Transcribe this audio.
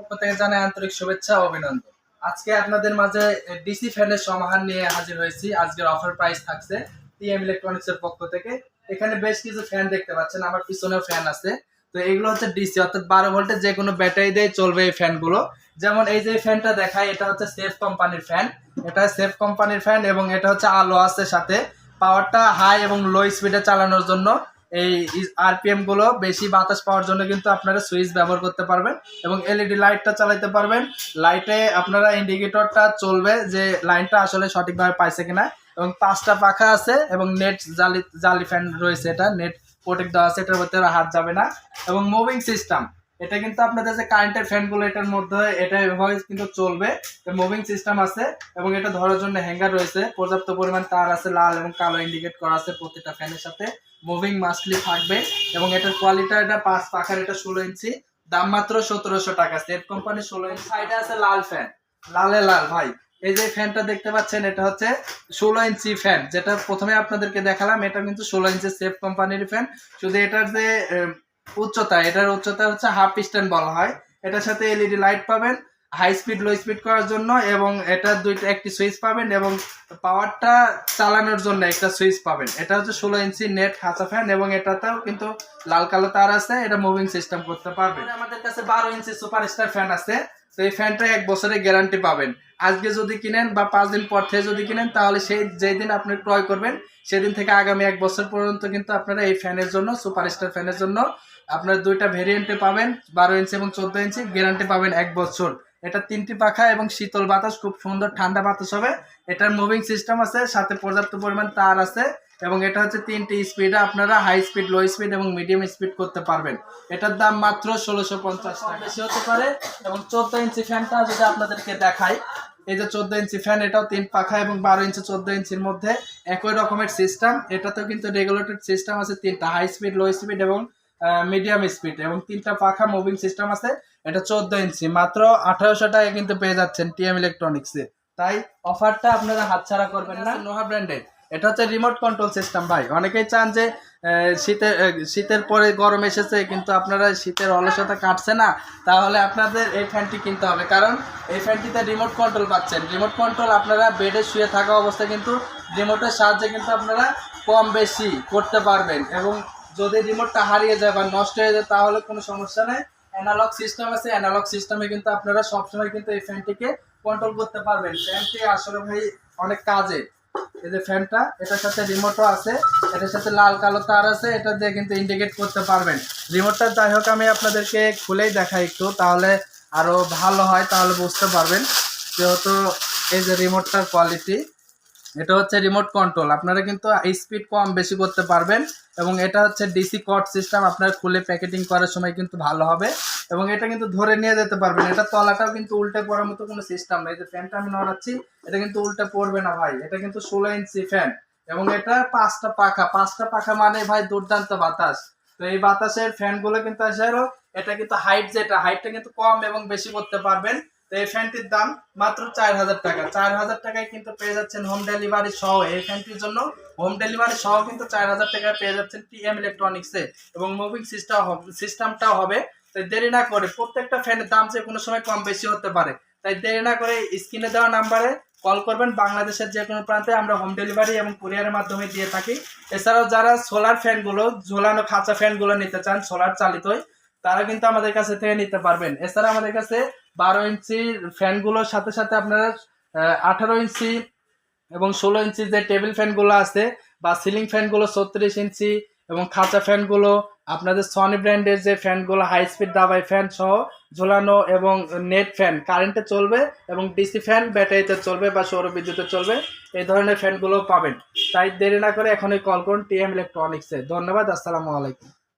পক্ষ থেকে জানাই আন্তরিক শুভেচ্ছা ও অভিনন্দন। আজকে আপনাদের মাঝে ডিসি ফ্যানের সমাহার নিয়ে হাজির হয়েছি। আজকের অফার প্রাইস থাকছে টিএম ইলেকট্রনিক্স এর পক্ষ থেকে। এখানে বেশ কিছু ফ্যান দেখতে পাচ্ছেন, আমার পিছনেও ফ্যান আছে। তো এগুলো হচ্ছে ডিসি, অর্থাৎ 12 ভোল্টের যে কোনো ব্যাটারি দিয়ে চলবে এই ফ্যানগুলো। যেমন এই যে ফ্যানটা দেখায়, এটা হচ্ছে সেফ কোম্পানির ফ্যান। এটা সেফ কোম্পানির ফ্যান এবং এটা হচ্ছে আলো আছে সাথে। পাওয়ারটা হাই এবং লো স্পিডে চালানোর জন্য, এই আরপিএম গুলো বেশি বাতাস পাওয়ার জন্য কিন্তু আপনারা সুইচ ব্যবহার করতে পারবেন এবং এলইডি লাইটটা চালাতে পারবেন। লাইটে আপনারা ইন্ডিকেটরটা চলবে যে লাইনটা আসলে সঠিকভাবে পাইছে কিনা। এবং 5টা পাখা আছে এবং নেট জালি ফ্যান রয়েছে, এটা নেট প্রোটেক্ট দেওয়া আছে, এটার ভিতরে হাত যাবে না। এবং মুভিং সিস্টেম, এটা কিন্তু আপনাদের যে কারেন্টের ফ্যানগুলো এটার মধ্যে এটা এভাবে কিন্তু চলবে। মুভিং সিস্টেম আছে এবং এটা ধরার জন্য হ্যাঙ্গার রয়েছে, পর্যাপ্ত পরিমাণ তার আছে, লাল এবং কালো ইন্ডিকেট করা আছে প্রত্যেকটা ফ্যানের সাথে। মুভিং মাস্টলি থাকবে এবং এটার কোয়ালিটি, এটা 5 পাখার, এটা 16 ইঞ্চি, দাম মাত্র 1700 টাকা। সেফ কোম্পানি 16 ইঞ্চি। সাইডে আছে লাল ফ্যান, লালে লাল ভাই। এই যে ফ্যানটা দেখতে পাচ্ছেন, এটা হচ্ছে 16 ইঞ্চি ফ্যান, যেটা প্রথমে আপনাদেরকে দেখালাম। এটা কিন্তু 16 ইঞ্চি সেফ কোম্পানির ফ্যান। শুধু এটার যে উচ্চতা, এটার উচ্চতা হচ্ছে হাফ স্ট্যান্ড বলা হয়। এটার সাথে এলইডি লাইট পাবেন হাই স্পিড লো স্পিড করার জন্য, এবং এটা একটি সুইচ পাবেন এবং পাওয়ারটা চালানোর জন্য একটা সুইচ পাবেন। এটা হচ্ছে 16 ইঞ্চি নেট খাঁচা ফ্যান এবং এটাতেও কিন্তু লাল কালো তার আছে, এটা মুভিং সিস্টেম করতে পারবেন। আমাদের কাছে 12 ইঞ্চি সুপারস্টার ফ্যান আছে। তো এই ফ্যানটা 1 বছরের গ্যারান্টি পাবেন। আজকে যদি কিনেন বা 5 দিন পর থেকে যদি কিনেন, তাহলে সেই যেদিন আপনি ক্রয় করবেন সেদিন থেকে আগামী 1 বছর পর্যন্ত কিন্তু আপনারা এই ফ্যানের জন্য, সুপারস্টার ফ্যানের জন্য আপনারা দুইটা ভেরিয়েন্টে পাবেন, 12 ইঞ্চি এবং 14 ইঞ্চি, গ্যারান্টি পাবেন 1 বছর। এটা 3টি পাখা এবং শীতল বাতাস, খুব সুন্দর ঠান্ডা বাতাস হবে। এটার মুভিং সিস্টেম আছে, সাথে পর্যাপ্ত পরিমাণ তার আছে এবং এটা হচ্ছে 3টি স্পিডে আপনারা হাই স্পিড লো স্পিড এবং মিডিয়াম স্পিড করতে পারবেন। এটার দাম মাত্র 1650 টাকা, বেশি হতে পারে। এবং 14 ইঞ্চি ফ্যানটা যদি আপনাদেরকে দেখাই, এই যে 14 ইঞ্চি ফ্যান, এটাও 3 পাখা এবং 12 ইঞ্চি 14 ইঞ্চির মধ্যে একই রকমের সিস্টেম। এটাতেও কিন্তু রেগুলেটর সিস্টেম আছে, 3টা হাই স্পিড লো স্পিড এবং মিডিয়াম স্পিড, এবং 3টা পাখা মুভিং সিস্টেম আছে। এটা 14 ইঞ্চি, মাত্র 1800 টাকা কিন্তু পেয়ে যাচ্ছেন টিএম ইলেকট্রনিক্সে। তাই অফারটা আপনারা হাতছাড়া করবেন না। নোহা ব্র্যান্ডের এটা হচ্ছে রিমোট কন্ট্রোল সিস্টেম ভাই। অনেকেই চান যে শীতের পরে গরম এসেছে কিন্তু আপনারা শীতের অলসতা কাটছে না, তাহলে আপনাদের এই ফ্যানটি কিনতে হবে, কারণ এই ফ্যানটিতে রিমোট কন্ট্রোল পাচ্ছেন। রিমোট কন্ট্রোল আপনারা বেডে শুয়ে থাকা অবস্থায় কিন্তু রিমোটের সাহায্যে কিন্তু আপনারা কম বেশি করতে পারবেন, এবং যদি রিমোটটা হারিয়ে যায় বা নষ্ট হয়ে যায় তাহলে কোনো সমস্যা নেই। অ্যানালগ সিস্টেম আছে, অ্যানালগ সিস্টেমে কিন্তু আপনারা সবসময় কিন্তু এই ফ্যানটিকে কন্ট্রোল করতে পারবেন। ফ্যানটি আসলে ভাই অনেক কাজে। এই যে ফ্যানটা, এটার সাথে রিমোটও আছে, এটার সাথে লাল কালো তার আছে, এটা দিয়ে কিন্তু ইন্ডিকেট করতে পারবেন। রিমোটটা যাই হোক আমি আপনাদেরকে খুলেই দেখাই একটু, তাহলে আরও ভালো হয়, তাহলে বুঝতে পারবেন। যেহেতু এই যে রিমোটটার কোয়ালিটি, এটা হচ্ছে রিমোট কন্ট্রোল, আপনারা কিন্তু স্পিড কম বেশি করতে পারবেন। এবং এটা হচ্ছে ডিসি কট সিস্টেম, আপনারা খুলে প্যাকেটিং করার সময় কিন্তু ভালো হবে এবং এটা কিন্তু ধরে নিয়ে যেতে পারবেন। এটা তলাটাও কিন্তু উল্টে পড়ার মতো কোনো সিস্টেম নেই। যে ফ্যানটা আমি নড়াচ্ছি, এটা কিন্তু উল্টে পড়বে না ভাই। এটা কিন্তু 16 ইঞ্চি ফ্যান এবং এটা 5টা পাখা। 5টা পাখা মানে ভাই দুর্দান্ত বাতাস। তো এই বাতাসের ফ্যানগুলো কিন্তু আসলে, এটা কিন্তু হাইট, যেটা হাইটটা কিন্তু কম এবং বেশি করতে পারবেন। তো এই ফ্যানটির দাম মাত্র 4000 টাকা। 4000 টাকায় কিন্তু পেয়ে যাচ্ছেন হোম ডেলিভারি সহ। এই ফ্যানটির জন্য হোম ডেলিভারি সহ কিন্তু 4000 টাকায় পেয়ে যাচ্ছেন টিএম ইলেকট্রনিক্সে, এবং মুভিং সিস্টেমটাও হবে। তাই দেরি না করে, প্রত্যেকটা ফ্যানের দাম যে কোনো সময় কম বেশি হতে পারে, তাই দেরি না করে স্ক্রিনে দেওয়া নাম্বারে কল করবেন। বাংলাদেশের যে কোনো প্রান্তে আমরা হোম ডেলিভারি এবং কুরিয়ারের মাধ্যমে দিয়ে থাকি। এছাড়াও যারা সোলার ফ্যানগুলো, ঝোলানো খাঁচা ফ্যানগুলো নিতে চান সোলার চালিতই, তারা কিন্তু আমাদের কাছে থেকে নিতে পারবেন। এছাড়া আমাদের কাছে 12 ইঞ্চি ফ্যানগুলোর সাথে সাথে আপনারা 18 ইঞ্চি এবং 16 ইঞ্চি যে টেবিল ফ্যানগুলো আছে, বা সিলিং ফ্যানগুলো 36 ইঞ্চি, এবং খাঁচা ফ্যানগুলো আপনাদের সনি ব্র্যান্ডের যে ফ্যানগুলো হাই স্পিড দাবাই ফ্যান সহ ঝোলানো, এবং নেট ফ্যান কারেন্টে চলবে, এবং ডিসি ফ্যান ব্যাটারিতে চলবে বা সৌর বিদ্যুতে চলবে, এই ধরনের ফ্যানগুলো পাবেন। তাই দেরি না করে এখনই কল করুন টিএম ইলেকট্রনিক্সে। ধন্যবাদ, আসসালামু আলাইকুম।